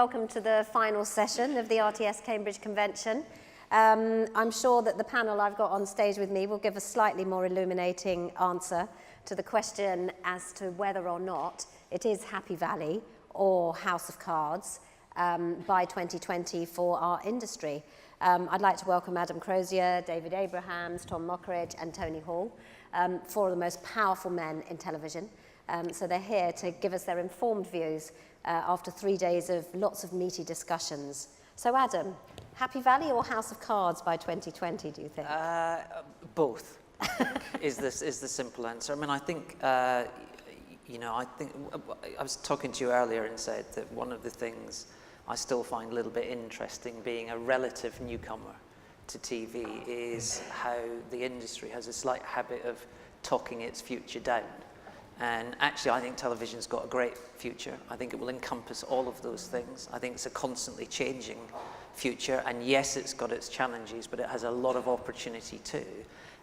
welcome to the final session of the RTS Cambridge Convention. I'm sure that the panel I've got on stage with me will give a slightly more illuminating answer to the question as to whether or not it is Happy Valley or House of Cards by 2020 for our industry. I'd like to welcome Adam Crozier, David Abrahams, Tom Mockridge and Tony Hall, four of the most powerful men in television. So they're here to give us their informed views after 3 days of lots of meaty discussions. So Adam, Happy Valley or House of Cards by 2020, do you think? Both is the simple answer. I mean, I think, you know, I was talking to you earlier and said that one of the things I still find a little bit interesting being a relative newcomer to TV is how the industry has a slight habit of talking its future down. And actually, I think television's got a great future. I think it will encompass all of those things. I think it's a constantly changing future. And yes, it's got its challenges, but it has a lot of opportunity too.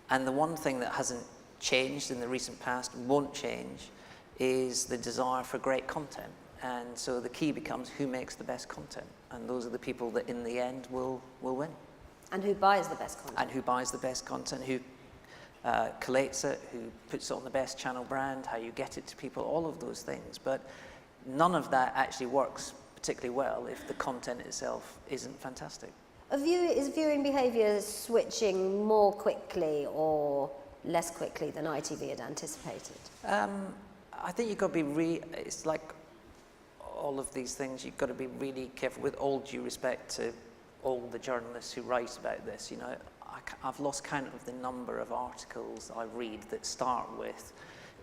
And the one thing that hasn't changed in the recent past, won't change, is the desire for great content. And so the key becomes who makes the best content. And those are the people that in the end will win. And who buys the best content. And who buys the best content, who collates it, who puts it on the best channel brand, how you get it to people, all of those things. But none of that actually works particularly well if the content itself isn't fantastic. Is viewing behaviour switching more quickly or less quickly than ITV had anticipated? I think you've got to be it's like all of these things, you've got to be really careful, with all due respect to all the journalists who write about this. You know, I've lost count of the number of articles I read that start with,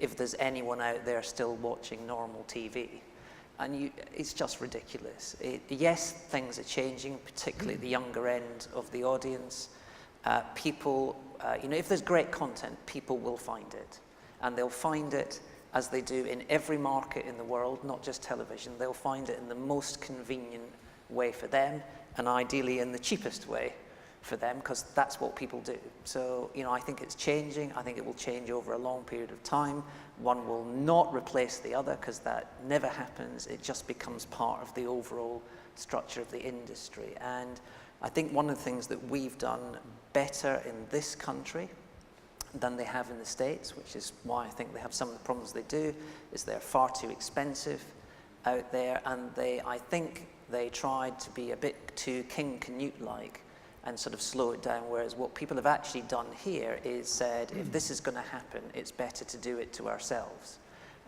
if there's anyone out there still watching normal TV. And it's just ridiculous. Yes, things are changing, particularly at the younger end of the audience. People, you know, if there's great content, people will find it. And they'll find it as they do in every market in the world, not just television. They'll find it in the most convenient way for them, and ideally in the cheapest way for them, because that's what people do. So, you know, I think it's changing. I think it will change over a long period of time. One will not replace the other, because that never happens. It just becomes part of the overall structure of the industry. And I think one of the things that we've done better in this country than they have in the States, which is why I think they have some of the problems they do, is they're far too expensive out there, and I think they tried to be a bit too King Canute-like and sort of slow it down, whereas what people have actually done here is said, if this is going to happen, it's better to do it to ourselves.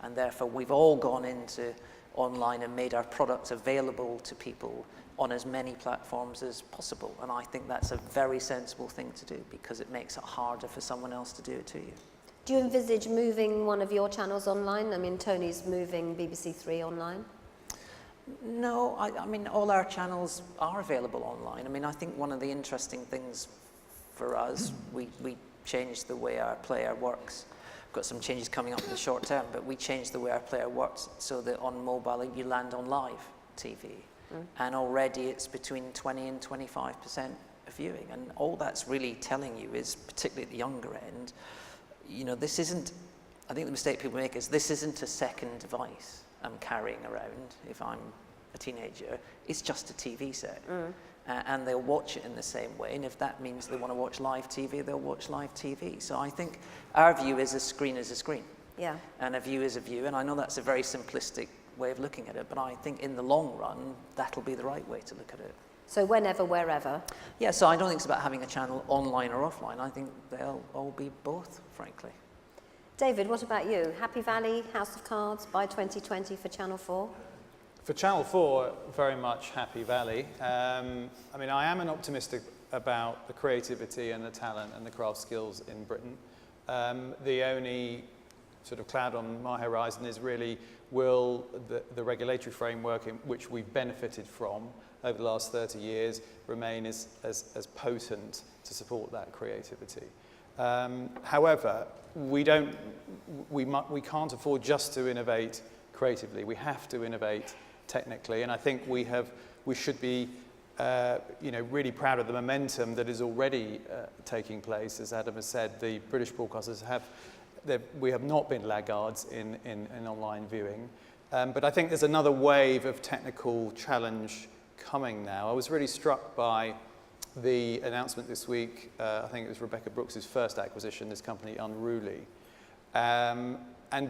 And therefore, we've all gone into online and made our products available to people on as many platforms as possible. And I think that's a very sensible thing to do, because it makes it harder for someone else to do it to you. Do you envisage moving one of your channels online? I mean, Tony's moving BBC Three online. No, I mean, all our channels are available online. I mean, I think one of the interesting things for us, we changed the way our player works. We've got some changes coming up in the short term, but we changed the way our player works so that on mobile you land on live TV. And already it's between 20 and 25% of viewing. And all that's really telling you is, particularly at the younger end, you know, this isn't, I think the mistake people make is this isn't a second device I'm carrying around if I'm a teenager. It's just a TV set. And they'll watch it in the same way. And if that means they want to watch live TV, they'll watch live TV. So I think our view is a screen is a screen. Yeah. And a view is a view. And I know that's a very simplistic way of looking at it, but I think in the long run, that'll be the right way to look at it. So whenever, wherever? Yeah, so I don't think it's about having a channel online or offline. I think they'll all be both, frankly. David, what about you? Happy Valley, House of Cards by 2020 for Channel 4? For Channel 4, very much Happy Valley. I mean, I am an optimist about the creativity and the talent and the craft skills in Britain. The only sort of cloud on my horizon is really, will the regulatory framework in which we've benefited from over the last 30 years remain as potent to support that creativity? However, we can't afford just to innovate creatively. We have to innovate technically, and I think we should be you know, really proud of the momentum that is already taking place. As Adam has said, the British broadcasters we have not been laggards in online viewing. But I think there's another wave of technical challenge coming now. I was really struck by the announcement this week, I think it was Rebecca Brooks's first acquisition, this company Unruly. And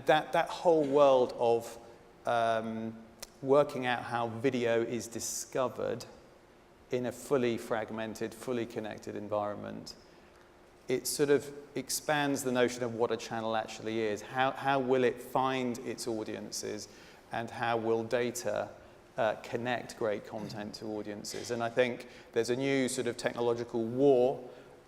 that whole world of working out how video is discovered in a fully fragmented, fully connected environment, it sort of expands the notion of what a channel actually is. How will it find its audiences, and how will data connect great content to audiences? And I think there's a new sort of technological war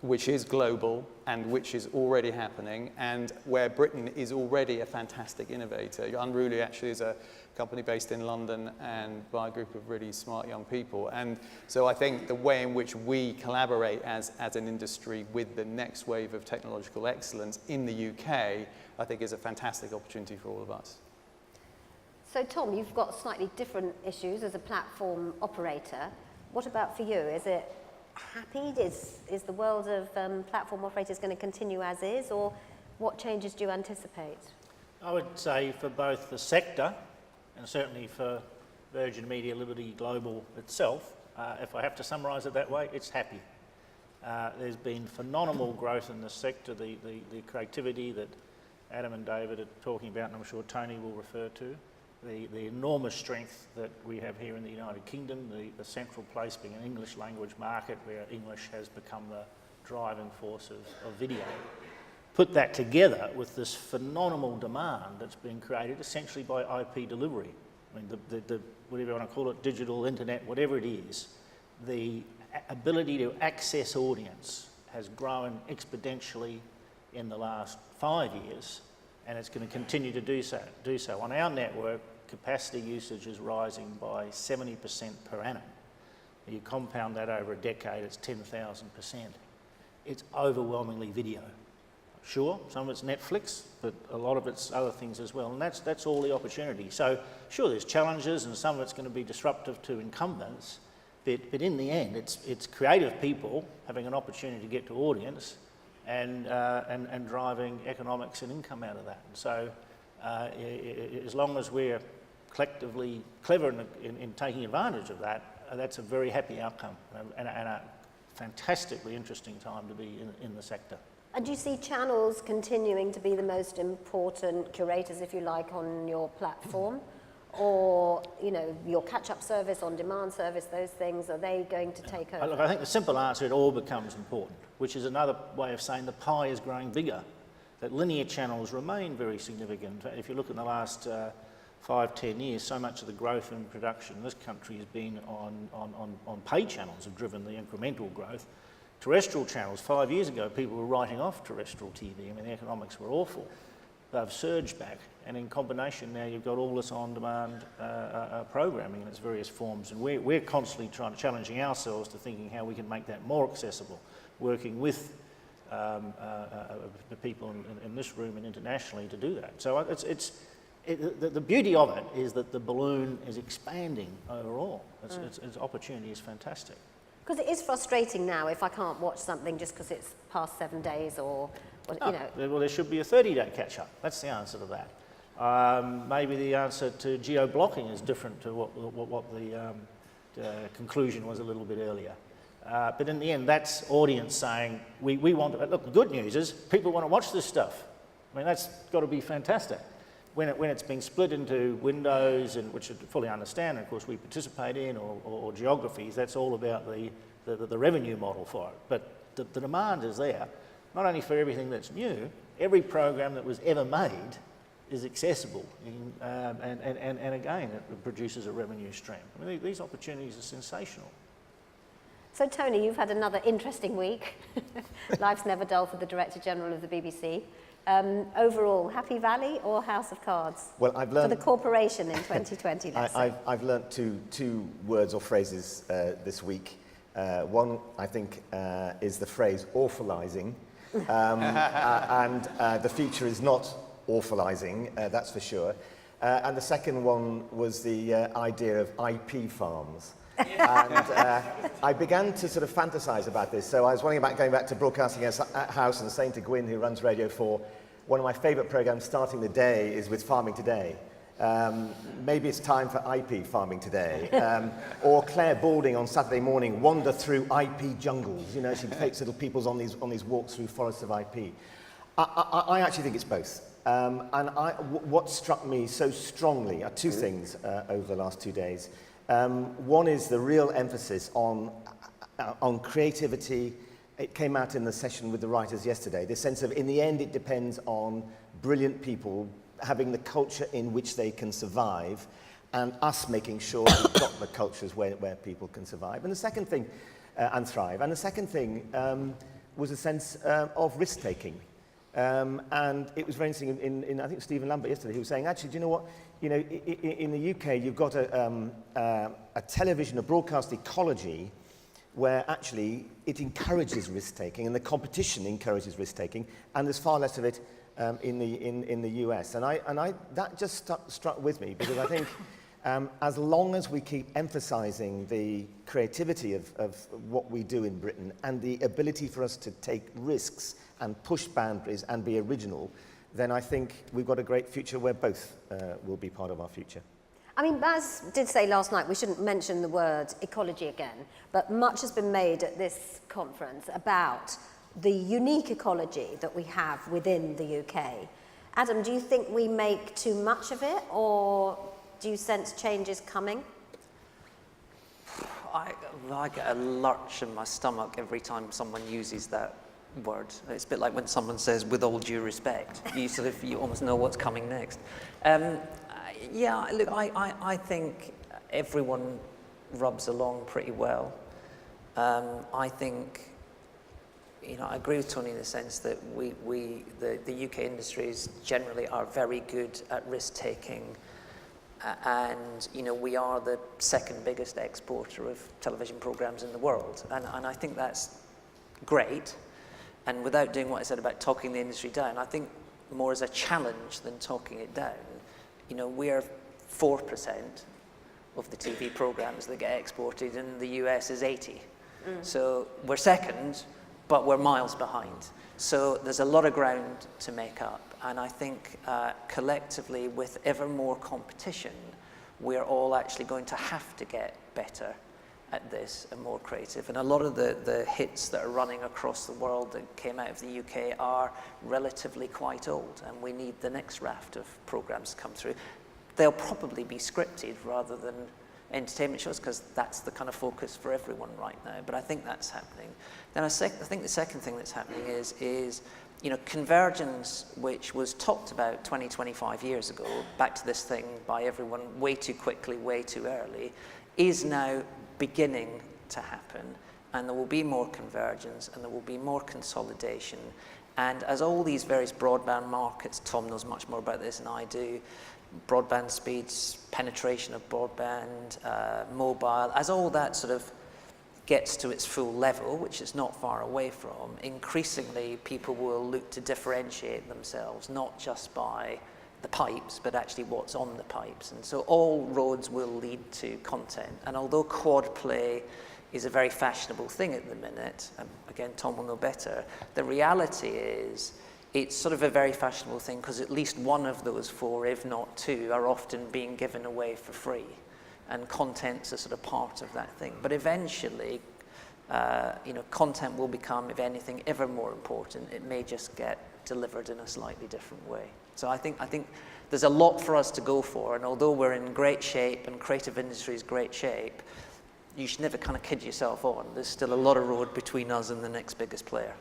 which is global and which is already happening, and where Britain is already a fantastic innovator. Unruly actually is a company based in London and by a group of really smart young people. And so I think the way in which we collaborate as an industry with the next wave of technological excellence in the UK, I think is a fantastic opportunity for all of us. So Tom, you've got slightly different issues as a platform operator. What about for you? Is it happy? Is the world of platform operators going to continue as is, or what changes do you anticipate? I would say for both the sector and certainly for Virgin Media Liberty Global itself, if I have to summarise it that way, it's happy. There's been phenomenal growth in the sector, the creativity that Adam and David are talking about, and I'm sure Tony will refer to. The enormous strength that we have here in the United Kingdom, the central place being an English language market where English has become the driving force of video. Put that together with this phenomenal demand that's been created essentially by IP delivery. I mean, the whatever you want to call it, digital, internet, whatever it is, the ability to access audience has grown exponentially in the last 5 years, and it's going to continue to do so. On our network, capacity usage is rising by 70% per annum. You compound that over a decade, it's 10,000%. It's overwhelmingly video. Sure, some of it's Netflix, but a lot of it's other things as well, and that's all the opportunity. So sure, there's challenges, and some of it's going to be disruptive to incumbents, but in the end, it's creative people having an opportunity to get to audience and driving economics and income out of that. And so as long as we're collectively clever in taking advantage of that, that's a very happy outcome and a fantastically interesting time to be in the sector. And do you see channels continuing to be the most important curators, if you like, on your platform? Or, you know, your catch-up service, on-demand service, those things, are they going to take over? Look, I think the simple answer, it all becomes important, which is another way of saying the pie is growing bigger, that linear channels remain very significant. If you look at the last 5-10 years, so much of the growth in production in this country has been on paid channels, have driven the incremental growth. Terrestrial channels, 5 years ago, people were writing off terrestrial TV. I mean, the economics were awful. They've surged back, and in combination now you've got all this on-demand programming in its various forms, and we're constantly challenging ourselves to thinking how we can make that more accessible, working with the people in this room and internationally to do that. So the beauty of it is that the balloon is expanding overall. Its opportunity is fantastic. Because it is frustrating now if I can't watch something just because it's past 7 days or you know. Well, there should be a 30-day catch-up. That's the answer to that. Maybe the answer to geo-blocking is different to what the conclusion was a little bit earlier. But in the end, that's audience saying, we want to... Look, the good news is people want to watch this stuff. I mean, that's got to be fantastic. When it's being split into windows, and which I fully understand, and of course we participate in, or geographies, that's all about the revenue model for it. But the demand is there, not only for everything that's new, every program that was ever made is accessible, and again, it produces a revenue stream. I mean, these opportunities are sensational. So Tony, you've had another interesting week. Life's never dull for the Director General of the BBC. Overall, Happy Valley or House of Cards? Well, I've learned... For the corporation in 2020, let's say. I've learnt two words or phrases this week. One, I think, is the phrase awfulising, and the future is not awfulising, that's for sure. And the second one was the idea of IP farms. And I began to sort of fantasise about this. So I was wondering about going back to Broadcasting House and saying to Gwyn, who runs Radio 4, one of my favourite programmes starting the day is with Farming Today. Maybe it's time for IP farming today. Or Claire Balding on Saturday morning, wander through IP jungles. You know, she takes little peoples on these walks through forests of IP. I actually think it's both. What struck me so strongly are two things over the last 2 days. One is the real emphasis on creativity. It came out in the session with the writers yesterday, the sense of, in the end, it depends on brilliant people having the culture in which they can survive, and us making sure we've got the cultures where people can survive. And the second thing, and thrive. And the second thing was a sense of risk-taking. And it was very interesting in I think Stephen Lambert yesterday, he was saying, actually, do you know what? You know, in the UK, you've got a television, a broadcast ecology where actually it encourages risk-taking and the competition encourages risk-taking, and there's far less of it in the US. And that just struck with me, because I think as long as we keep emphasizing the creativity of what we do in Britain and the ability for us to take risks and push boundaries and be original, then I think we've got a great future where both will be part of our future. I mean, Baz did say last night we shouldn't mention the word ecology again, but much has been made at this conference about the unique ecology that we have within the UK. Adam, do you think we make too much of it, or do you sense changes coming? I get a lurch in my stomach every time someone uses that word. It's a bit like when someone says, with all due respect. You almost know what's coming next. Yeah, look, I think everyone rubs along pretty well. I think, you know, I agree with Tony in the sense that the UK industries generally are very good at risk-taking, and, you know, we are the second biggest exporter of television programs in the world, and I think that's great. And without doing what I said about talking the industry down, I think more as a challenge than talking it down. You know, we're 4% of the TV programs that get exported, and the US is 80. So we're second, but we're miles behind. So there's a lot of ground to make up. And I think collectively, with ever more competition, we're all actually going to have to get better at this and more creative. And a lot of the hits that are running across the world that came out of the UK are relatively quite old, and we need the next raft of programs to come through. They'll probably be scripted rather than entertainment shows, because that's the kind of focus for everyone right now. But I think that's happening. Then I think the second thing that's happening is you know, convergence, which was talked about 20, 25 years ago, back to this thing by everyone way too quickly, way too early, is now beginning to happen, and there will be more convergence and there will be more consolidation. And as all these various broadband markets, Tom knows much more about this than I do, broadband speeds, penetration of broadband, mobile, as all that sort of gets to its full level, which is not far away from, increasingly people will look to differentiate themselves, not just by the pipes, but actually what's on the pipes. And so all roads will lead to content. And although quad play is a very fashionable thing at the minute, and again, Tom will know better, the reality is it's sort of a very fashionable thing because at least one of those four, if not two, are often being given away for free. And content's a sort of part of that thing. But eventually, you know, content will become, if anything, ever more important. It may just get delivered in a slightly different way. So I think there's a lot for us to go for, and although we're in great shape and creative industry is great shape, you should never kind of kid yourself on. There's still a lot of road between us and the next biggest player.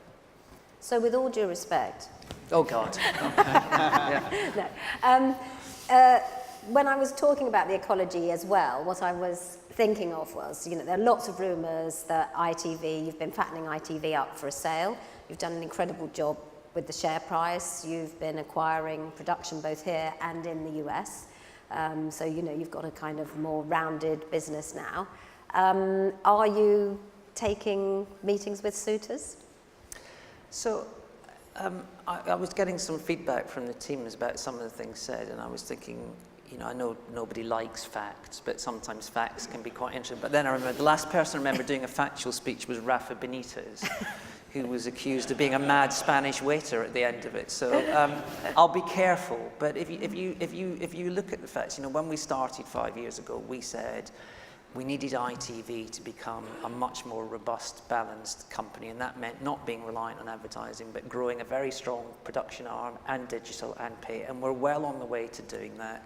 So with all due respect... Oh, God. Yeah. No. When I was talking about the ecology as well, what I was thinking of was, you know, there are lots of rumours that ITV, you've been fattening ITV up for a sale. You've done an incredible job with the share price. You've been acquiring production both here and in the US. So, you know, you've got a kind of more rounded business now. Are you taking meetings with suitors? So I was getting some feedback from the teams about some of the things said, and I was thinking, you know, I know nobody likes facts, but sometimes facts can be quite interesting. But then I remember the last person I remember doing a factual speech was Rafa Benitez, who was accused of being a mad Spanish waiter at the end of it. So I'll be careful. But if you look at the facts, you know, when we started 5 years ago, we said we needed ITV to become a much more robust, balanced company, and that meant not being reliant on advertising, but growing a very strong production arm and digital and pay, and we're well on the way to doing that.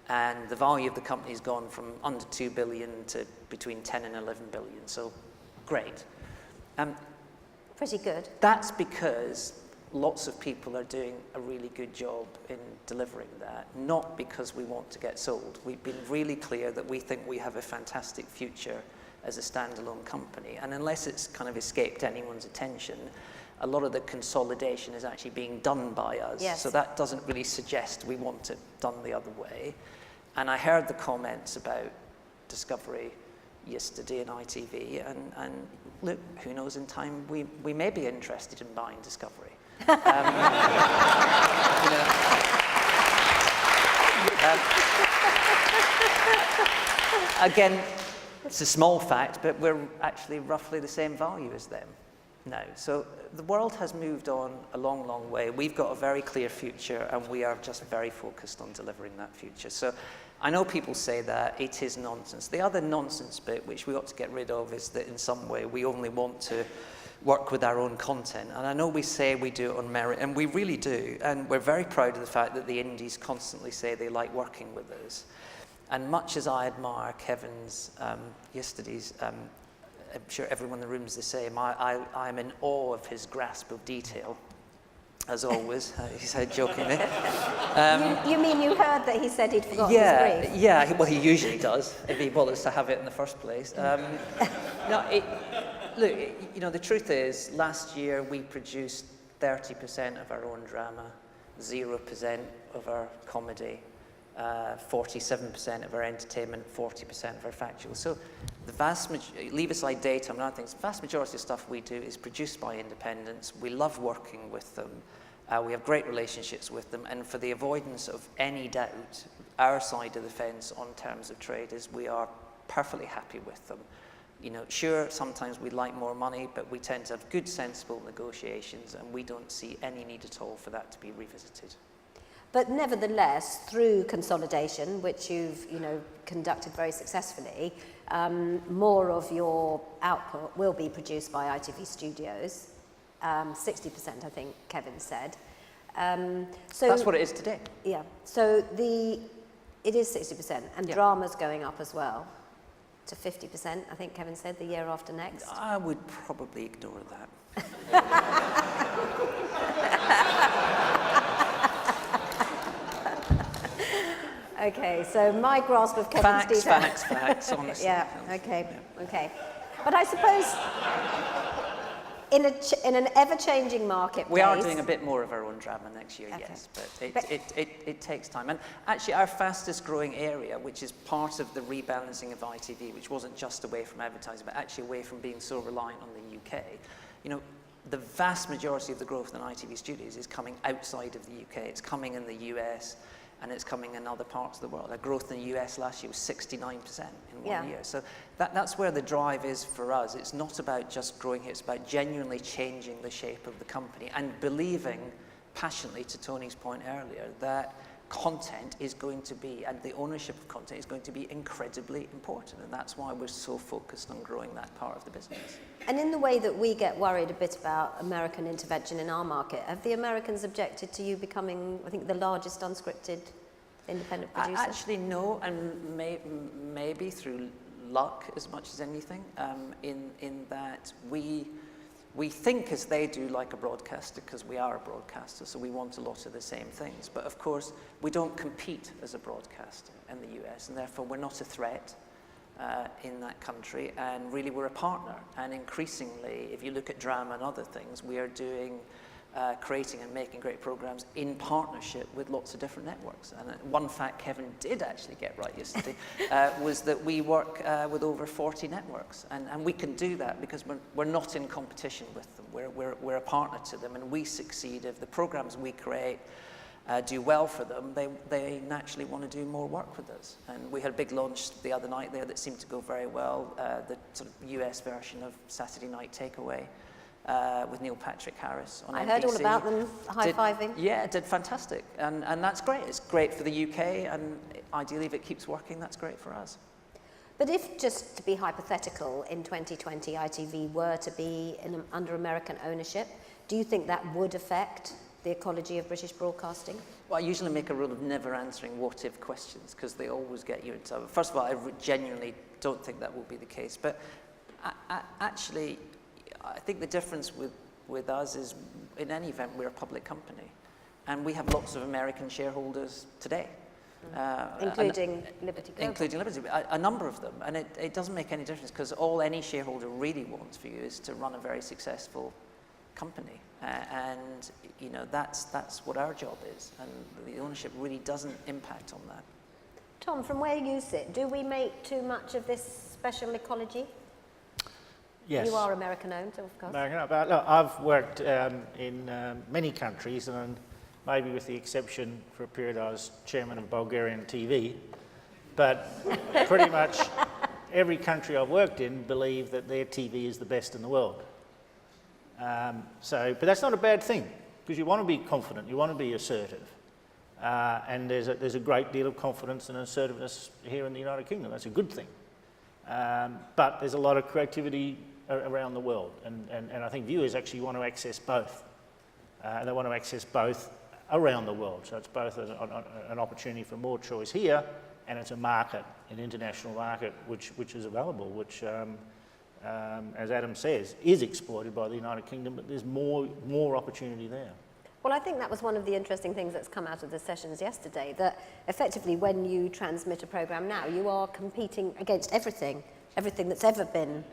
And the value of the company has gone from under 2 billion to between 10 and 11 billion, so great. Pretty good. That's because lots of people are doing a really good job in delivering that, not because we want to get sold. We've been really clear that we think we have a fantastic future as a standalone company, and unless it's kind of escaped anyone's attention, a lot of the consolidation is actually being done by us. Yes. So that doesn't really suggest we want it done the other way. And I heard the comments about Discovery yesterday in ITV, and look, who knows, in time we may be interested in buying Discovery. You know, again, it's a small fact, but we're actually roughly the same value as them now. So the world has moved on a long, long way. We've got a very clear future, and we are just very focused on delivering that future. So I know people say that it is nonsense. The other nonsense bit, which we ought to get rid of, is that in some way we only want to work with our own content. And I know we say we do it on merit, and we really do. And we're very proud of the fact that the indies constantly say they like working with us. And much as I admire Kevin's yesterday's, I'm sure everyone in the room is the same, I'm in awe of his grasp of detail, as always, he said jokingly. You mean you heard that he said he'd forgotten his brief? Yeah, well, he usually does, if he bothers to have it in the first place. Look, you know, the truth is, last year we produced 30% of our own drama, 0% of our comedy, 47% of our entertainment, 40% of our factual. So the vast majority, leave aside data and other things, the vast majority of stuff we do is produced by independents. We love working with them. We have great relationships with them. And for the avoidance of any doubt, our side of the fence on terms of trade is we are perfectly happy with them. You know, sure, sometimes we'd like more money, but we tend to have good, sensible negotiations, and we don't see any need at all for that to be revisited. But nevertheless, through consolidation, which you've conducted very successfully, more of your output will be produced by ITV Studios. 60%, I think Kevin said. So that's what it is today. Yeah. So it is 60%, and drama's going up as well to 50%. I think Kevin said the year after next. I would probably ignore that. Okay, so my grasp of Kevin's detail. Facts, honestly. Yeah, okay. But I suppose in an ever-changing marketplace... We are doing a bit more of our own drama next year, yes, but it takes time. And actually our fastest growing area, which is part of the rebalancing of ITV, which wasn't just away from advertising, but actually away from being so reliant on the UK, you know, the vast majority of the growth in ITV Studios is coming outside of the UK. It's coming in the US, and it's coming in other parts of the world. Our growth in the US last year was 69% in 1 year. So that's where the drive is for us. It's not about just growing here, it's about genuinely changing the shape of the company and believing passionately, to Tony's point earlier, that content is going to be, and the ownership of content is going to be incredibly important. And that's why we're so focused on growing that part of the business. And in the way that we get worried a bit about American intervention in our market, have the Americans objected to you becoming, I think, the largest unscripted independent producer? Actually, no, and maybe through luck as much as anything, in that we think as they do like a broadcaster, because we are a broadcaster, so we want a lot of the same things. But of course, we don't compete as a broadcaster in the US, and therefore we're not a threat in that country, and really we're a partner. And increasingly, if you look at drama and other things, we are doing creating and making great programs in partnership with lots of different networks. And one fact Kevin did actually get right yesterday was that we work with over 40 networks, and we can do that because we're not in competition with them. We're a partner to them, and we succeed if the programs we create do well for them. They naturally want to do more work with us. And we had a big launch the other night there that seemed to go very well, the sort of US version of Saturday Night Takeaway, with Neil Patrick Harris on NBC. I heard all about them high-fiving. Did fantastic. And that's great. It's great for the UK, and ideally, if it keeps working, that's great for us. But if, just to be hypothetical, in 2020 ITV were to be under American ownership, do you think that would affect the ecology of British broadcasting? Well, I usually make a rule of never answering what-if questions because they always get you into... First of all, I genuinely don't think that will be the case. But actually, I think the difference with us is, in any event, we're a public company. And we have lots of American shareholders today. Including Liberty Global. Including Liberty, a number of them. And it doesn't make any difference because all any shareholder really wants for you is to run a very successful company. And, you know, that's what our job is. And the ownership really doesn't impact on that. Tom, from where you sit, do we make too much of this special ecology? Yes. You are American owned, of course. American, but look, I've worked in many countries, and maybe with the exception for a period I was chairman of Bulgarian TV, but pretty much every country I've worked in believe that their TV is the best in the world. But that's not a bad thing, because you want to be confident, you want to be assertive. And there's a great deal of confidence and assertiveness here in the United Kingdom. That's a good thing. But there's a lot of creativity around the world, and I think viewers actually want to access both. And they want to access both around the world. So it's both an opportunity for more choice here, and it's a market, an international market, which is available, which, as Adam says, is exploited by the United Kingdom, but there's more opportunity there. Well, I think that was one of the interesting things that's come out of the sessions yesterday, that effectively when you transmit a programme now, you are competing against everything that's ever been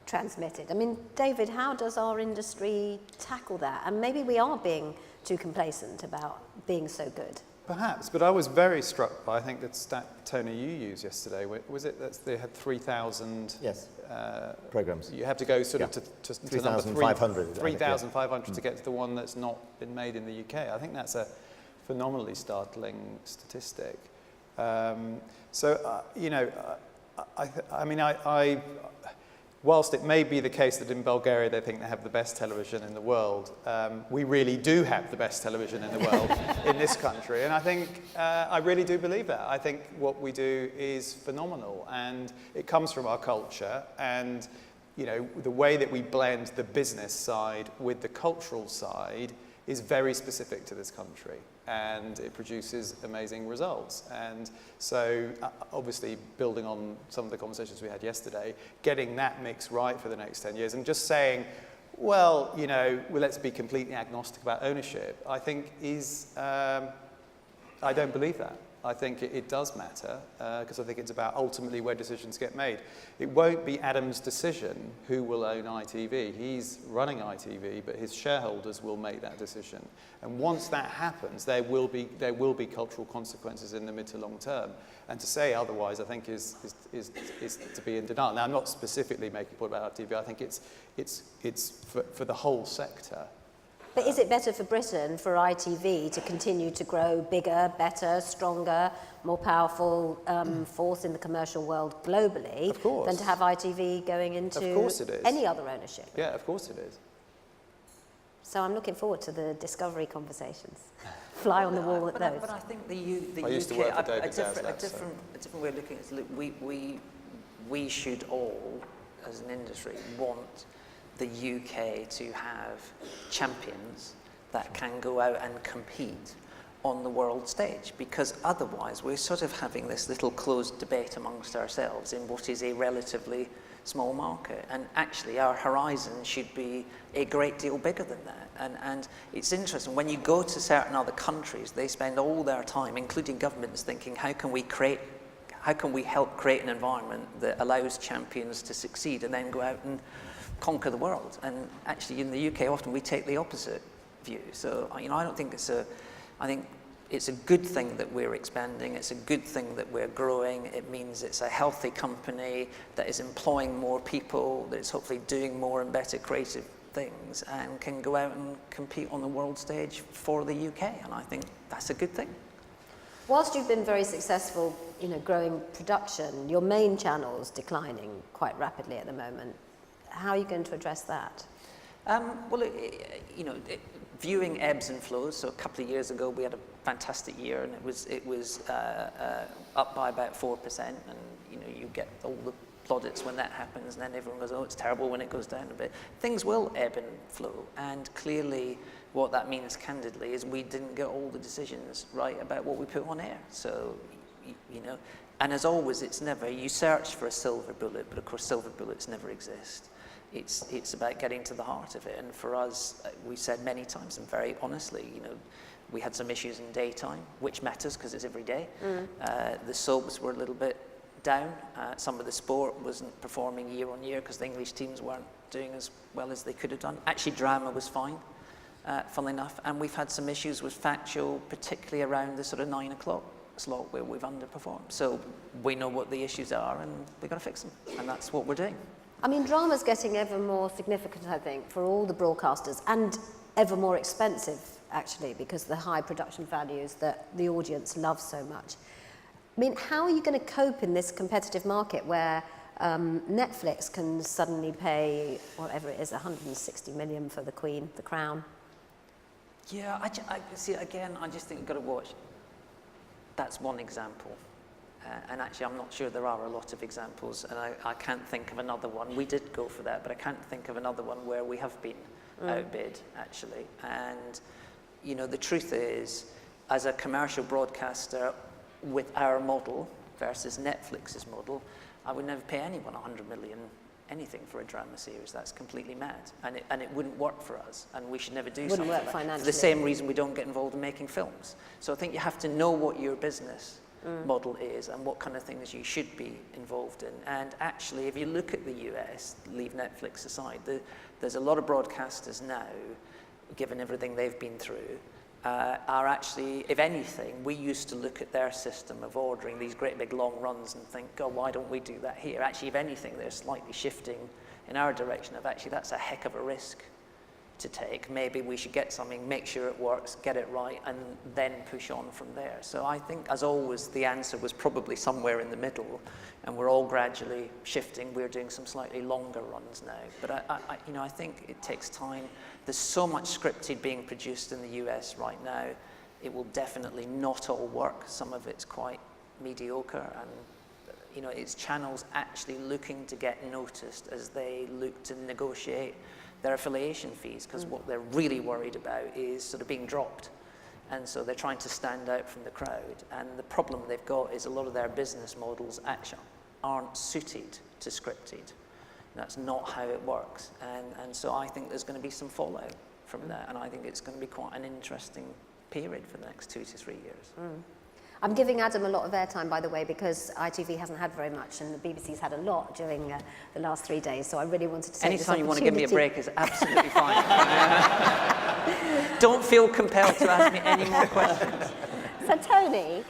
transmitted. I mean, David, how does our industry tackle that? And maybe we are being too complacent about being so good. Perhaps, but I was very struck by, I think, that stat, Tony, you used yesterday. Was it that they had 3,000... Yes, programmes. You have to go sort of to 3,500. 3,500 to get to the one that's not been made in the UK. I think that's a phenomenally startling statistic. You know, I mean, whilst it may be the case that in Bulgaria they think they have the best television in the world, we really do have the best television in the world in this country. And I think, I really do believe that. I think what we do is phenomenal, and it comes from our culture. And, you know, the way that we blend the business side with the cultural side is very specific to this country, and it produces amazing results. And so, obviously, building on some of the conversations we had yesterday, getting that mix right for the next 10 years, and just saying, well, you know, let's be completely agnostic about ownership, I think is, I don't believe that. I think it does matter, because I think it's about ultimately where decisions get made. It won't be Adam's decision who will own ITV. He's running ITV, but his shareholders will make that decision. And once that happens, there will be cultural consequences in the mid to long term. And to say otherwise, I think, is to be in denial. Now, I'm not specifically making a point about ITV. I think it's for the whole sector. But is it better for Britain, for ITV, to continue to grow bigger, better, stronger, more powerful force in the commercial world globally than to have ITV going into any other ownership? Yeah, of course it is. So I'm looking forward to the Discovery conversations. Fly on the wall with those. But I think the I used to work for David a different way of looking at it is we should all, as an industry, want the UK to have champions that can go out and compete on the world stage, because otherwise we're sort of having this little closed debate amongst ourselves in what is a relatively small market, and actually our horizon should be a great deal bigger than that. And it's interesting, when you go to certain other countries, they spend all their time, including governments, thinking how can we help create an environment that allows champions to succeed and then go out and conquer the world. And actually in the UK often we take the opposite view. So, you know, I think it's a good thing that we're expanding. It's a good thing that we're growing. It means it's a healthy company that is employing more people, that is hopefully doing more and better creative things, and can go out and compete on the world stage for the UK. And I think that's a good thing. Whilst you've been very successful, you know, growing production, your main channel's declining quite rapidly at the moment. How are you going to address that? Well, viewing ebbs and flows. So a couple of years ago, we had a fantastic year, and it was up by about 4%. And you get all the plaudits when that happens, and then everyone goes, "Oh, it's terrible" when it goes down a bit. Things will ebb and flow, and clearly, what that means, candidly, is we didn't get all the decisions right about what we put on air. So, and as always, it's never, you search for a silver bullet, but of course silver bullets never exist. It's about getting to the heart of it. And for us, we said many times, and very honestly, we had some issues in daytime, which matters because it's every day. The soaps were a little bit down. Some of the sport wasn't performing year on year because the English teams weren't doing as well as they could have done. Actually, drama was fine, funnily enough. And we've had some issues with factual, particularly around the sort of 9 o'clock slot where we've underperformed. So we know what the issues are, and we've got to fix them. And that's what we're doing. I mean, drama's getting ever more significant, I think, for all the broadcasters, and ever more expensive, actually, because of the high production values that the audience loves so much. I mean, how are you going to cope in this competitive market where Netflix can suddenly pay, whatever it is, 160 million for The Queen, The Crown? Yeah, I see, again, I just think you've got to watch. That's one example. And actually, I'm not sure there are a lot of examples, and I can't think of another one. We did go for that, but I can't think of another one where we have been outbid, actually. And, the truth is, as a commercial broadcaster with our model versus Netflix's model, I would never pay anyone 100 million anything for a drama series. That's completely mad, and it wouldn't work for us, and we should never do something Wouldn't work like that. financially. For the same reason we don't get involved in making films. So I think you have to know what your business model is and what kind of things you should be involved in. And actually, if you look at the US, leave Netflix aside, there's a lot of broadcasters now, given everything they've been through, are actually, if anything, we used to look at their system of ordering these great big long runs and think, God, why don't we do that here? Actually, if anything, they're slightly shifting in our direction of actually that's a heck of a risk to take. Maybe we should get something, make sure it works, get it right, and then push on from there. So I think, as always, the answer was probably somewhere in the middle, and we're all gradually shifting. We're doing some slightly longer runs now, but I think it takes time. There's so much scripted being produced in the US right now. It will definitely not all work. Some of it's quite mediocre, and it's channels actually looking to get noticed as they look to negotiate their affiliation fees, because what they're really worried about is sort of being dropped. And so they're trying to stand out from the crowd. And the problem they've got is a lot of their business models actually aren't suited to scripted. That's not how it works. And so I think there's going to be some fallout from that. And I think it's going to be quite an interesting period for the next 2 to 3 years. I'm giving Adam a lot of airtime, by the way, because ITV hasn't had very much, and the BBC's had a lot during the last 3 days. So I really wanted to take this Anytime you want to give me a opportunity. break is absolutely fine. Don't feel compelled to ask me any more questions. So Tony,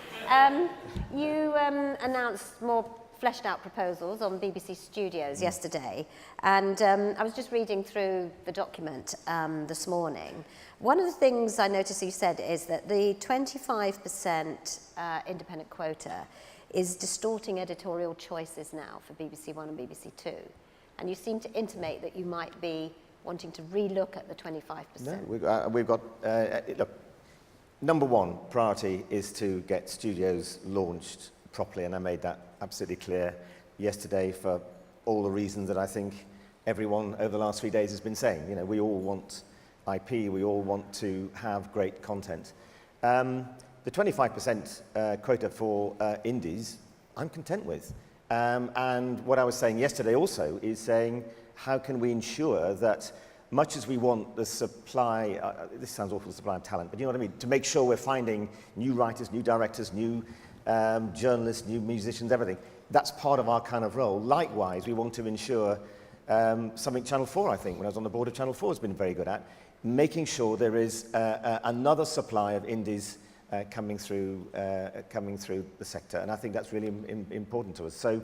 you announced more fleshed out proposals on BBC Studios yesterday, and I was just reading through the document this morning. One of the things I noticed you said is that the 25% independent quota is distorting editorial choices now for BBC One and BBC Two, and you seem to intimate that you might be wanting to relook at the 25%. No, we've got, look, number one priority is to get studios launched properly, and I made that absolutely clear yesterday for all the reasons that I think everyone over the last 3 days has been saying. We all want IP, we all want to have great content. The 25% quota for indies, I'm content with. And what I was saying yesterday also is saying, how can we ensure that much as we want the supply, this sounds awful, supply of talent, but you know what I mean, to make sure we're finding new writers, new directors, new journalists, new musicians, everything. That's part of our kind of role. Likewise, we want to ensure something Channel 4, I think, when I was on the board of Channel 4, has been very good at, making sure there is another supply of indies coming through the sector. And I think that's really important to us. So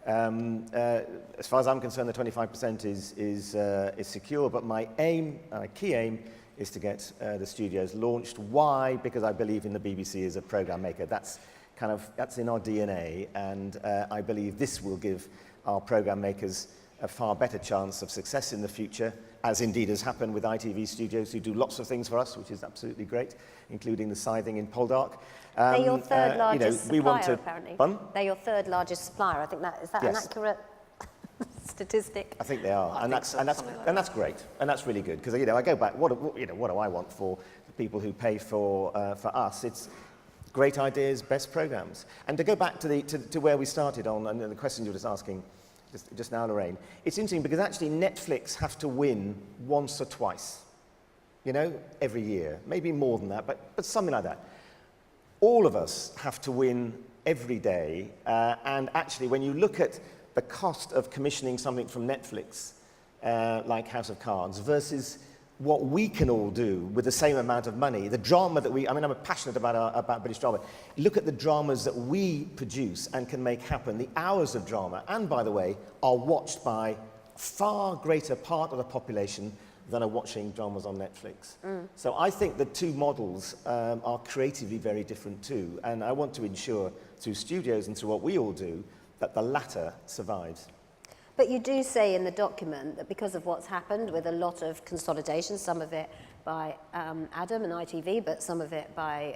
as far as I'm concerned, the 25% is secure, but my aim, key aim, is to get the studios launched. Why? Because I believe in the BBC as a programme maker. That's in our DNA, and I believe this will give our programme makers a far better chance of success in the future, as indeed has happened with ITV Studios, who do lots of things for us, which is absolutely great, including the scything in Poldark. They're your third largest we want supplier, to, apparently. Pardon? They're your third largest supplier. I think is that an Yes. accurate statistic? I think they are, I and think that's so, and that's something like and that's great, and that's really good because I go back. What do I want for the people who pay for us? It's great ideas, best programs, and to go back to where we started on and the question you were just asking just now, Lorraine. It's interesting because actually Netflix have to win once or twice, every year, maybe more than that, but something like that. All of us have to win every day, and actually when you look at the cost of commissioning something from Netflix, like House of Cards, versus what we can all do with the same amount of money, the drama that I'm passionate about British drama. Look at the dramas that we produce and can make happen, the hours of drama, and by the way, are watched by a far greater part of the population than are watching dramas on Netflix. So I think the two models are creatively very different too, and I want to ensure through studios and through what we all do that the latter survives. But you do say in the document that because of what's happened with a lot of consolidation, some of it by Adam and ITV, but some of it by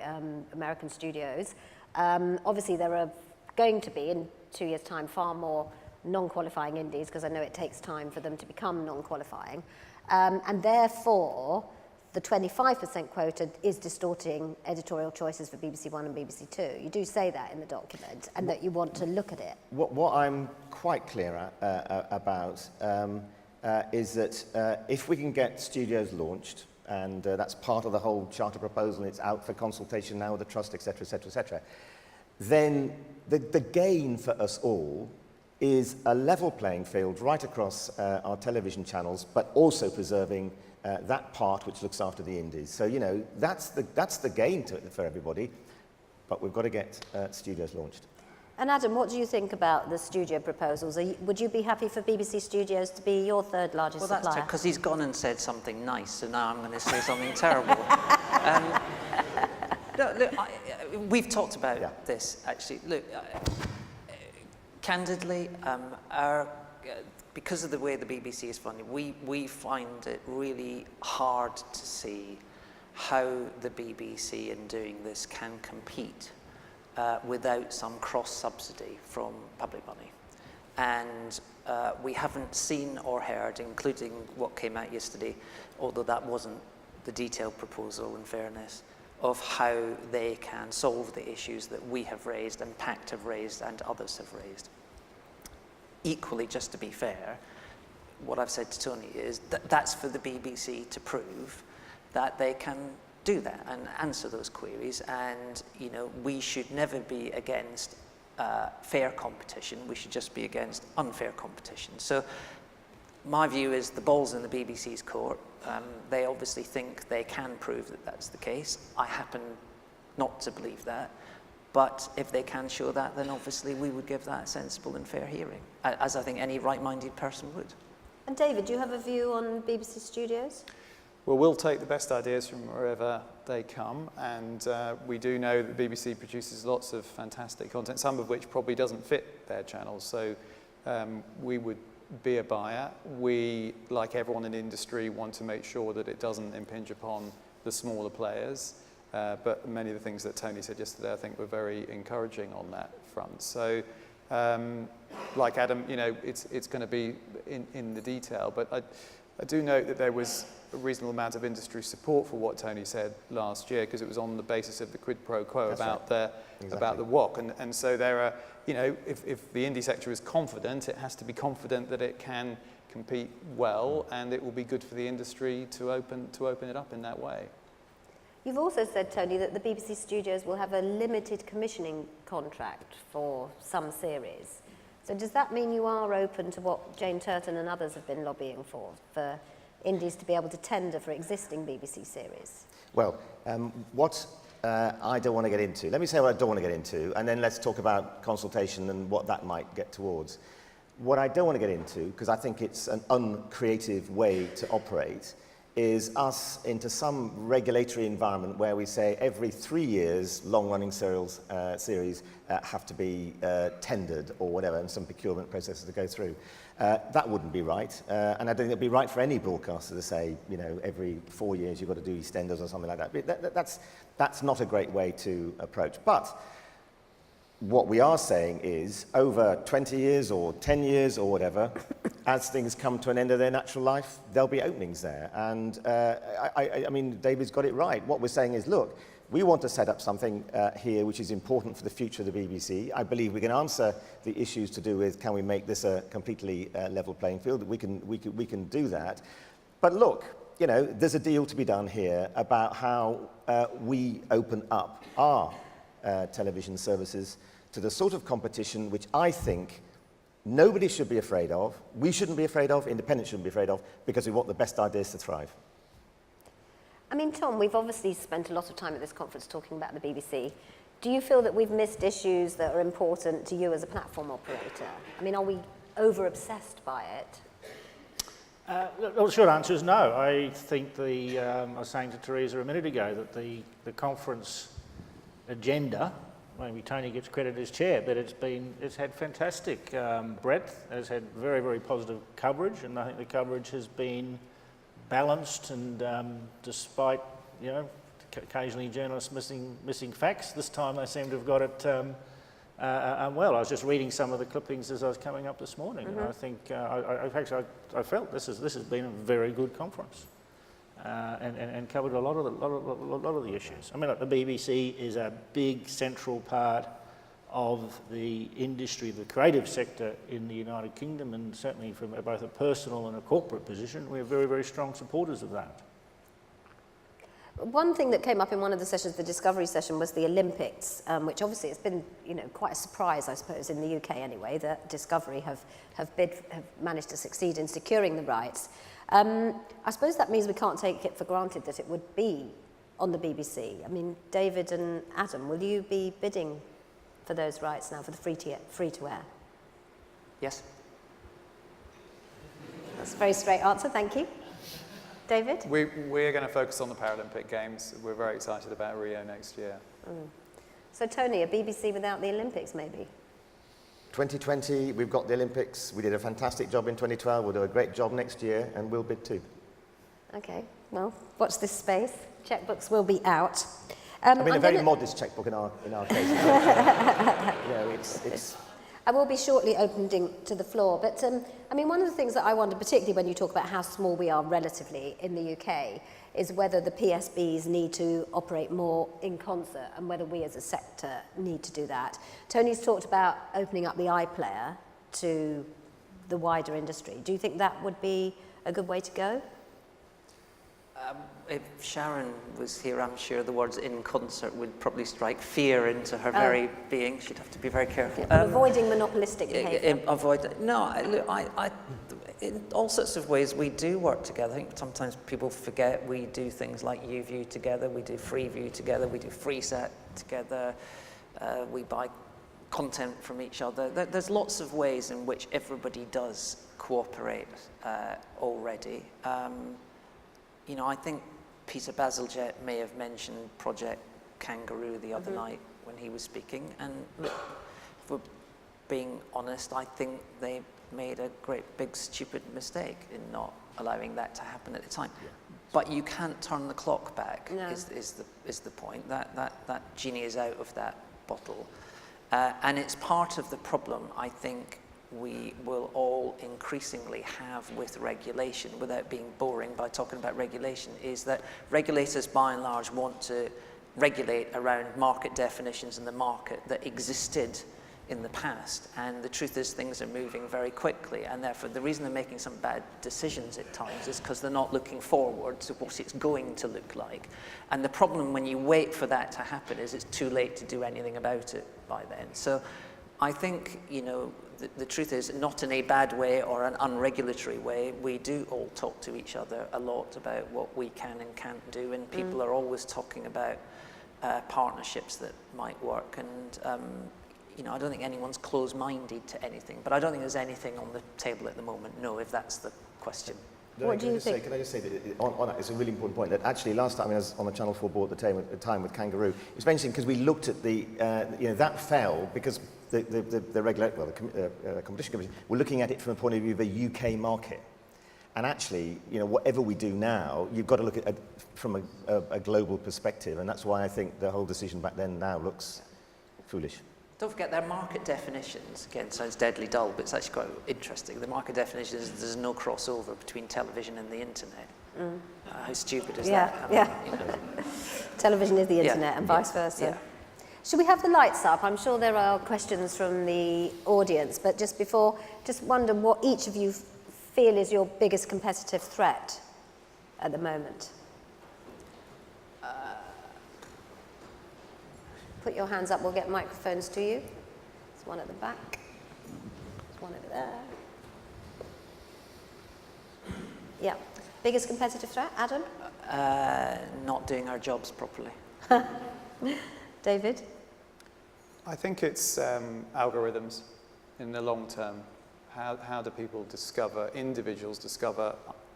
American studios, obviously there are going to be, in 2 years' time, far more non-qualifying indies, because I know it takes time for them to become non-qualifying. And therefore, the 25% quota is distorting editorial choices for BBC One and BBC Two. You do say that in the document, and that you want to look at it. What I'm quite clear about is that if we can get studios launched, and that's part of the whole charter proposal, and it's out for consultation now with the trust, etc., etc., etc., then the gain for us all is a level playing field right across our television channels, but also preserving that part which looks after the indies. So, that's the gain for everybody, but we've got to get studios launched. And Adam, what do you think about the studio proposals? Would you be happy for BBC Studios to be your third largest Well, that's supplier? because he's gone and said something nice, so now I'm going to say something terrible. Look, we've talked about this, actually. Look, candidly, because of the way the BBC is funded, we find it really hard to see how the BBC in doing this can compete without some cross-subsidy from public money. And we haven't seen or heard, including what came out yesterday, although that wasn't the detailed proposal, in fairness, of how they can solve the issues that we have raised and PACT have raised and others have raised. Equally, just to be fair, what I've said to Tony is that that's for the BBC to prove that they can do that and answer those queries, and we should never be against fair competition. We should just be against unfair competition. So my view is the ball's in the BBC's court. They obviously think they can prove that that's the case. I happen not to believe that. But if they can show that, then obviously we would give that a sensible and fair hearing, as I think any right-minded person would. And David, do you have a view on BBC Studios? Well, we'll take the best ideas from wherever they come, and we do know that the BBC produces lots of fantastic content, some of which probably doesn't fit their channels, so we would be a buyer. We, like everyone in the industry, want to make sure that it doesn't impinge upon the smaller players. But many of the things that Tony said yesterday, I think, were very encouraging on that front. So, like Adam, it's going to be in the detail. But I do note that there was a reasonable amount of industry support for what Tony said last year, because it was on the basis of the quid pro quo about the WOC. And so there are, if the indie sector is confident, it has to be confident that it can compete well, and it will be good for the industry to open it up in that way. You've also said, Tony, that the BBC Studios will have a limited commissioning contract for some series. So does that mean you are open to what Jane Turton and others have been lobbying for indies to be able to tender for existing BBC series? Well, what I don't want to get into, let me say what I don't want to get into, and then let's talk about consultation and what that might get towards. What I don't want to get into, because I think it's an uncreative way to operate, is us into some regulatory environment where we say every 3 years, long-running series have to be tendered or whatever, and some procurement processes to go through. That wouldn't be right, and I don't think it'd be right for any broadcaster to say, you know, every 4 years you've got to do EastEnders or something like that. That's not a great way to approach. But what we are saying is, over 20 years or 10 years or whatever, as things come to an end of their natural life, there'll be openings there. And I mean, David's got it right. What we're saying is, look, we want to set up something here which is important for the future of the BBC. I believe we can answer the issues to do with, can we make this a completely level playing field? We can do that. But look, you know, there's a deal to be done here about how we open up our television services to the sort of competition which I think nobody should be afraid of, we shouldn't be afraid of, independents shouldn't be afraid of, because we want the best ideas to thrive. I mean, Tom, we've obviously spent a lot of time at this conference talking about the BBC. Do you feel that we've missed issues that are important to you as a platform operator? I mean, are we over-obsessed by it? Well, the short answer is no. I think I was saying to Teresa a minute ago that the conference agenda, maybe Tony gets credit as chair, but it's had fantastic breadth. It's had very, very positive coverage, and I think the coverage has been balanced. And despite, you know, occasionally journalists missing facts, this time they seem to have got it well. I was just reading some of the clippings as I was coming up this morning, and I think I felt this has been a very good conference. And covered a lot of the issues. I mean, like, the BBC is a big central part of the industry, the creative sector in the United Kingdom, and certainly from both a personal and a corporate position, we're very, very strong supporters of that. One thing that came up in one of the sessions, the Discovery session, was the Olympics, which obviously has been, you know, quite a surprise, I suppose, in the UK anyway, that Discovery have managed to succeed in securing the rights. I suppose that means we can't take it for granted that it would be on the BBC. I mean, David and Adam, will you be bidding for those rights now for the free-to-air? Yes. That's a very straight answer, thank you. David? We're going to focus on the Paralympic Games. We're very excited about Rio next year. So, Tony, a BBC without the Olympics, maybe? 2020, we've got the Olympics. We did a fantastic job in 2012. We'll do a great job next year, and we'll bid too. Okay, well, watch this space. Checkbooks will be out. I mean, a very modest checkbook in our case. You know, it's I will be shortly opening to the floor, but I mean, one of the things that I wonder, particularly when you talk about how small we are relatively in the UK, is whether the PSBs need to operate more in concert and whether we as a sector need to do that. Tony's talked about opening up the iPlayer to the wider industry. Do you think that would be a good way to go? If Sharon was here, I'm sure the words "in concert" would probably strike fear into her very being. She'd have to be very careful. Avoiding monopolistic behaviour. In all sorts of ways, we do work together. I think sometimes people forget we do things like YouView together, we do Freeview together, we do FreeSat together, we buy content from each other. There's lots of ways in which everybody does cooperate already. You know, I think Peter Bazalgette may have mentioned Project Kangaroo the other night when he was speaking, and look, if we're being honest, I think they made a great big stupid mistake in not allowing that to happen at the time. Yeah. But you can't turn the clock back. No. is the point. That genie is out of that bottle, and it's part of the problem, I think, we will all increasingly have with regulation, without being boring by talking about regulation, is that regulators by and large want to regulate around market definitions in the market that existed in the past, and the truth is things are moving very quickly, and therefore the reason they're making some bad decisions at times is because they're not looking forward to what it's going to look like. And the problem when you wait for that to happen is it's too late to do anything about it by then. So I think, you know, the truth is, not in a bad way or an unregulatory way, we do all talk to each other a lot about what we can and can't do, and people are always talking about partnerships that might work. And you know, I don't think anyone's closed-minded to anything, but I don't think there's anything on the table at the moment. No, if that's the question. What do you think? Can I just say that on that, it's a really important point that actually last time I was on the Channel 4 board at the time with Kangaroo, it was mentioned because we looked at the, that fell because the Competition Commission were looking at it from the point of view of a UK market. And actually, whatever we do now, you've got to look at it from a global perspective, and that's why I think the whole decision back then now looks foolish. Don't forget their market definitions. Again, sounds deadly dull, but it's actually quite interesting. The market definition is there's no crossover between television and the internet. How stupid is that? Television is the internet and vice versa. Yeah. Should we have the lights up? I'm sure there are questions from the audience, but just before, just wonder what each of you feel is your biggest competitive threat at the moment. Put your hands up, we'll get microphones to you. There's one at the back. There's one over there. Yeah. Biggest competitive threat, Adam? Not doing our jobs properly. David? I think it's algorithms in the long term. How do people individuals discover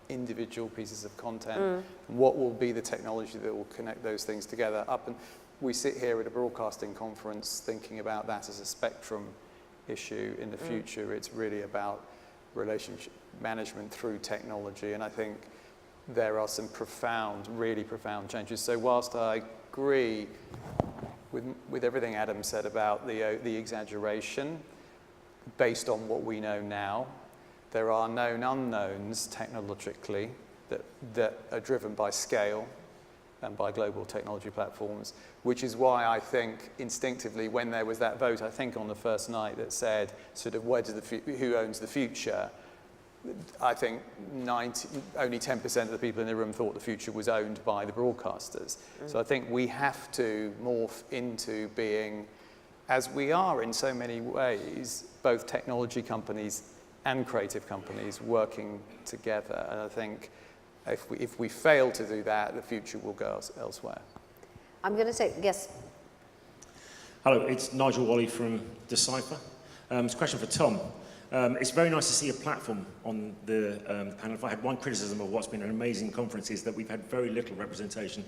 individual pieces of content? And what will be the technology that will connect those things together? We sit here at a broadcasting conference thinking about that as a spectrum issue. In the future, it's really about relationship management through technology, and I think there are some really profound changes. So whilst I agree with everything Adam said about the exaggeration, based on what we know now, there are known unknowns technologically that are driven by scale and by global technology platforms, which is why I think instinctively when there was that vote, I think on the first night that said sort of who owns the future, I think only 10% of the people in the room thought the future was owned by the broadcasters. So I think we have to morph into being, as we are in so many ways, both technology companies and creative companies working together. And I think if we fail to do that, the future will go elsewhere. I'm going to take, yes. Hello, it's Nigel Wally from Decipher. It's a question for Tom. It's very nice to see a platform on the panel. If I had one criticism of what's been an amazing conference is that we've had very little representation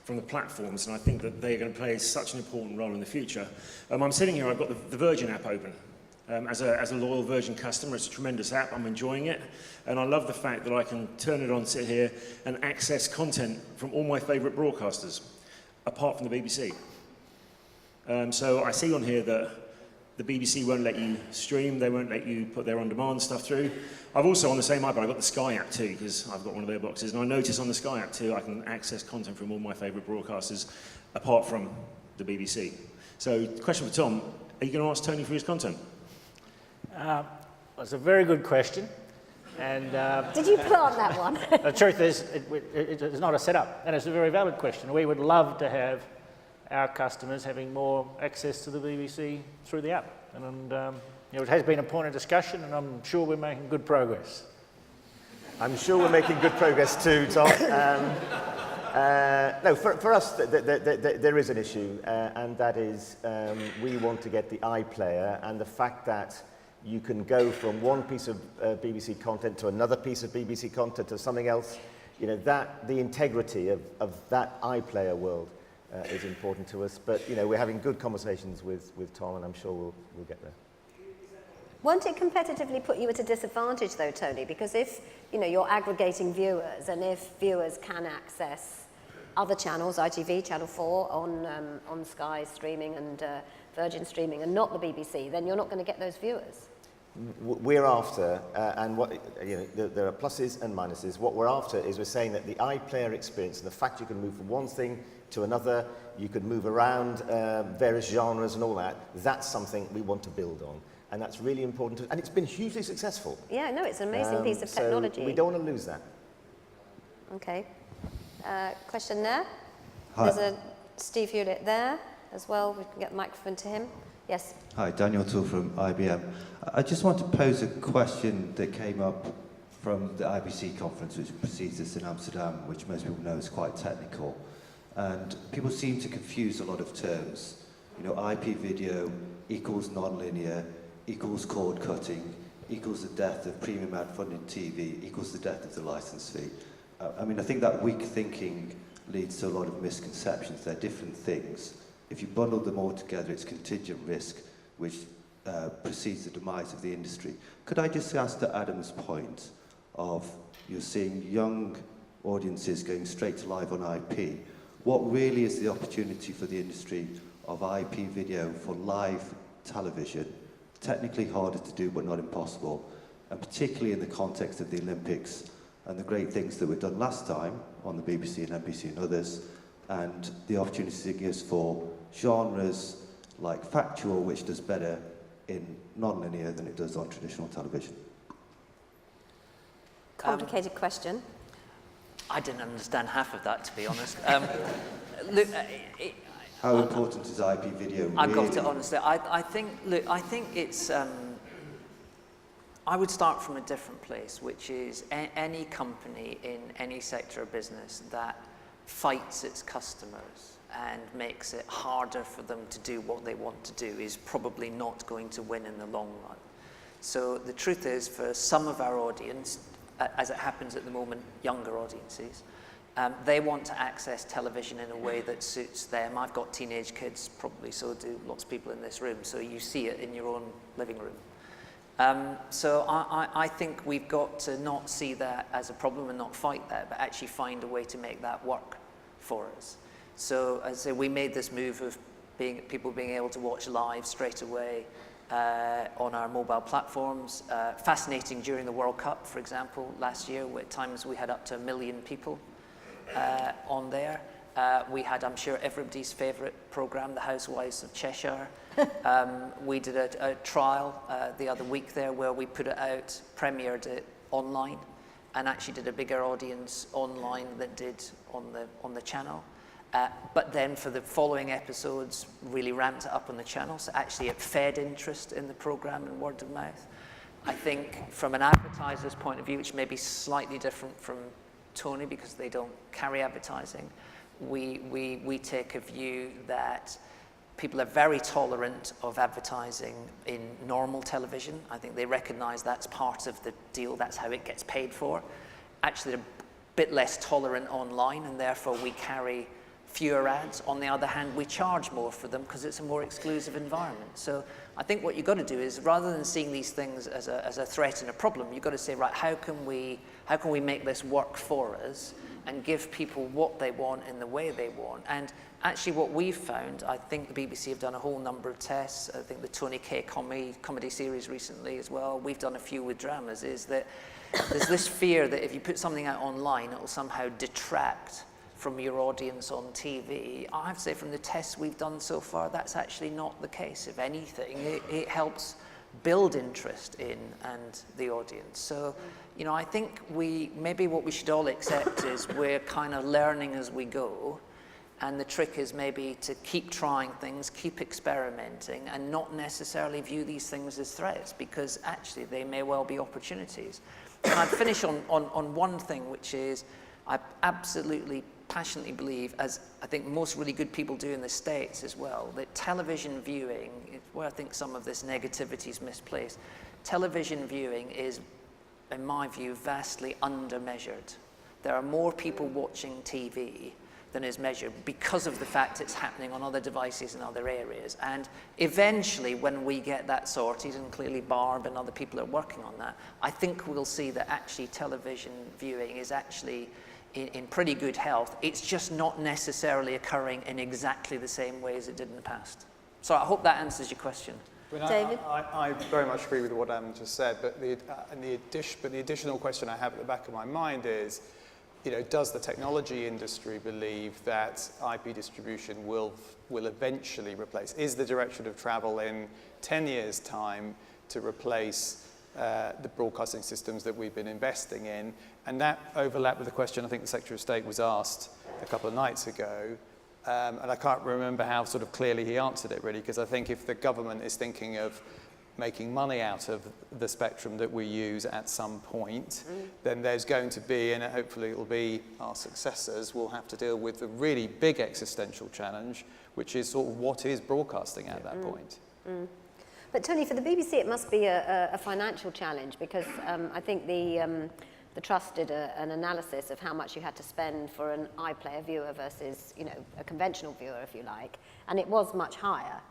from the platforms, and I think that they're going to play such an important role in the future. I'm sitting here, I've got the Virgin app open. As a loyal Virgin customer, it's a tremendous app, I'm enjoying it, and I love the fact that I can turn it on, sit here, and access content from all my favourite broadcasters, apart from the BBC. So I see on here that the BBC won't let you stream, they won't let you put their on-demand stuff through. I've also, on the same iPad, I've got the Sky app too, because I've got one of their boxes, and I notice on the Sky app too, I can access content from all my favourite broadcasters, apart from the BBC. So, question for Tom, are you going to ask Tony for his content? That's a very good question. And Did you plant that one? the truth is, it's not a setup, and it's a very valid question. We would love to have our customers having more access to the BBC through the app. And it has been a point of discussion, and I'm sure we're making good progress. I'm sure we're making good progress too, Tom. No, for us, there is an issue, and that is we want to get the iPlayer, and the fact that you can go from one piece of BBC content to another piece of BBC content to something else, the integrity of that iPlayer world is important to us. But, we're having good conversations with Tom, and I'm sure we'll get there. Won't it competitively put you at a disadvantage though, Tony? Because if, you're aggregating viewers, and if viewers can access other channels, ITV, Channel 4, on Sky streaming and Virgin streaming, and not the BBC, then you're not going to get those viewers. We're after, and there are pluses and minuses. What we're after is we're saying that the iPlayer experience and the fact you can move from one thing to another, you can move around various genres and all that, that's something we want to build on. And that's really important, and it's been hugely successful. Yeah, no, it's an amazing piece of technology. So we don't want to lose that. Okay. Question there? Hi. There's a Steve Hewlett there as well. We can get the microphone to him. Yes. Hi, Daniel Toole from IBM. I just want to pose a question that came up from the IBC conference, which precedes us in Amsterdam, which most people know is quite technical. And people seem to confuse a lot of terms. IP video equals nonlinear, equals cord cutting, equals the death of premium ad-funded TV, equals the death of the licence fee. I mean, I think that weak thinking leads to a lot of misconceptions. They're different things. If you bundle them all together, it's contingent risk, which precedes the demise of the industry. Could I just ask to Adam's point of you're seeing young audiences going straight to live on IP, what really is the opportunity for the industry of IP video for live television? Technically harder to do, but not impossible, and particularly in the context of the Olympics and the great things that were done last time on the BBC and NBC and others, and the opportunities it gives for genres like factual, which does better in non-linear than it does on traditional television. Complicated question. I didn't understand half of that, to be honest. Look, How important is IP video really? I've got to honestly, I think it's, I would start from a different place, which is any company in any sector of business that fights its customers and makes it harder for them to do what they want to do is probably not going to win in the long run. So the truth is, for some of our audience, as it happens at the moment, younger audiences, they want to access television in a way that suits them. I've got teenage kids, probably so do lots of people in this room, so you see it in your own living room. So I think we've got to not see that as a problem and not fight that, but actually find a way to make that work for us. So as I say, we made this move of people being able to watch live straight away on our mobile platforms. Fascinating during the World Cup, for example, last year, where at times we had up to 1 million people on there. We had, I'm sure, everybody's favourite programme, The Housewives of Cheshire. We did a trial the other week there where we put it out, premiered it online, and actually did a bigger audience online than did on the channel. But then for the following episodes, really ramped it up on the channel. So actually it fed interest in the programme and word of mouth. I think from an advertiser's point of view, which may be slightly different from Tony because they don't carry advertising, we take a view that people are very tolerant of advertising in normal television. I think they recognise that's part of the deal, that's how it gets paid for. Actually, they're a bit less tolerant online, and therefore we carry fewer ads. On the other hand, we charge more for them because it's a more exclusive environment. So I think what you've got to do is, rather than seeing these things as a threat and a problem, you've got to say, right, how can we make this work for us and give people what they want in the way they want? And actually what we've found, I think the BBC have done a whole number of tests, I think the Tony K comedy series recently as well, we've done a few with dramas, is that there's this fear that if you put something out online, it will somehow detract from your audience on TV. I have to say, from the tests we've done so far, that's actually not the case. If anything, it helps build interest in and the audience. So, you know, I think maybe what we should all accept is we're kind of learning as we go, and the trick is maybe to keep trying things, keep experimenting, and not necessarily view these things as threats, because actually they may well be opportunities. And I'd finish on one thing, which is I absolutely passionately believe, as I think most really good people do in the States as well, that television viewing, where I think some of this negativity is misplaced, television viewing is, in my view, vastly undermeasured. There are more people watching TV than is measured because of the fact it's happening on other devices in other areas. And eventually, when we get that sorted, and clearly Barb and other people are working on that, I think we'll see that actually television viewing is actually in pretty good health. It's just not necessarily occurring in exactly the same way as it did in the past. So I hope that answers your question. David? I very much agree with what Adam just said, but the additional question I have at the back of my mind is, you know, does the technology industry believe that IP distribution will eventually replace? Is the direction of travel in 10 years' time to replace the broadcasting systems that we've been investing in? And that overlapped with the question I think the Secretary of State was asked a couple of nights ago, and I can't remember how sort of clearly he answered it really, because I think if the government is thinking of making money out of the spectrum that we use at some point, then there's going to be, and hopefully it will be our successors, will have to deal with the really big existential challenge, which is sort of what is broadcasting at that point. But Tony, for the BBC, it must be a financial challenge because I think the Trust did an analysis of how much you had to spend for an iPlayer viewer versus, you know, a conventional viewer, if you like, and it was much higher.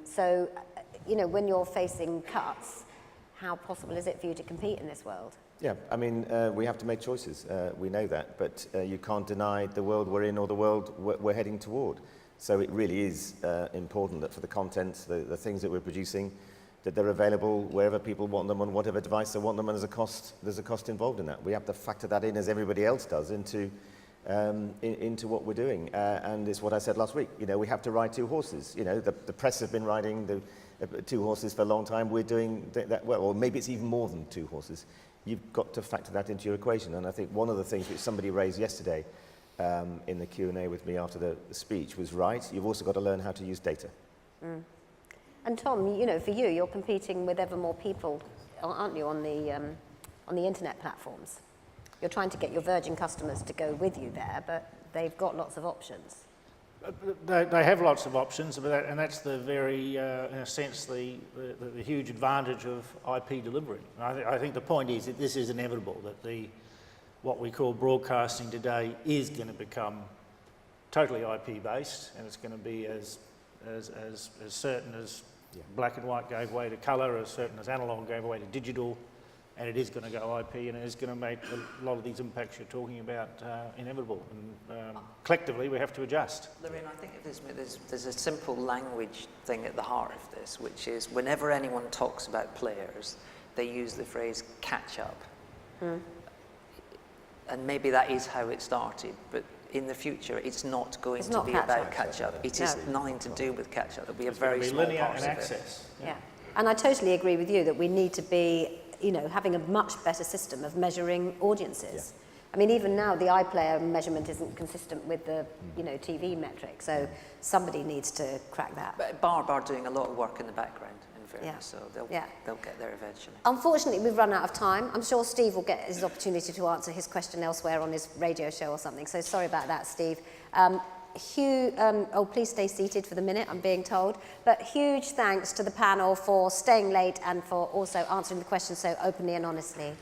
So, you know, when you're facing cuts, how possible is it for you to compete in this world? Yeah, I mean, we have to make choices. We know that, but you can't deny the world we're in or the world we're heading toward. So it really is important that for the content, the things that we're producing, that they're available wherever people want them on whatever device they want them, and there's a cost involved in that. We have to factor that in, as everybody else does, into what we're doing. And it's what I said last week. You know, we have to ride two horses. You know, the press have been riding the two horses for a long time. We're doing that well, or maybe it's even more than two horses. You've got to factor that into your equation. And I think one of the things which somebody raised yesterday in the Q&A with me after the speech was right. You've also got to learn how to use data. Mm. And Tom, you know, for you, you're competing with ever more people, aren't you, on the internet platforms? You're trying to get your Virgin customers to go with you there, but they've got lots of options. They have lots of options, and that's the very, in a sense, the huge advantage of IP delivery. I think the point is that this is inevitable, that what we call broadcasting today is going to become totally IP-based, and it's going to be as certain as black and white gave way to colour, as certain as analogue gave way to digital, and it is going to go IP, and it is going to make a lot of these impacts you're talking about inevitable. And collectively, we have to adjust. Lorraine, I think there's a simple language thing at the heart of this, which is whenever anyone talks about players, they use the phrase catch up. Mm. And maybe that is how it started, but in the future, it's not going to be about catch-up. It is nothing to do with catch-up. It'll be a very small linear part and of access. it. Yeah, and I totally agree with you that we need to be, you know, having a much better system of measuring audiences. Yeah. I mean, even now, the iPlayer measurement isn't consistent with the, you know, TV metric, so somebody needs to crack that. But Barb are doing a lot of work in the background, in fairness, so they'll get there eventually. Unfortunately, we've run out of time. I'm sure Steve will get his opportunity to answer his question elsewhere on his radio show or something, so sorry about that, Steve. Please stay seated for the minute, I'm being told. But huge thanks to the panel for staying late and for also answering the questions so openly and honestly.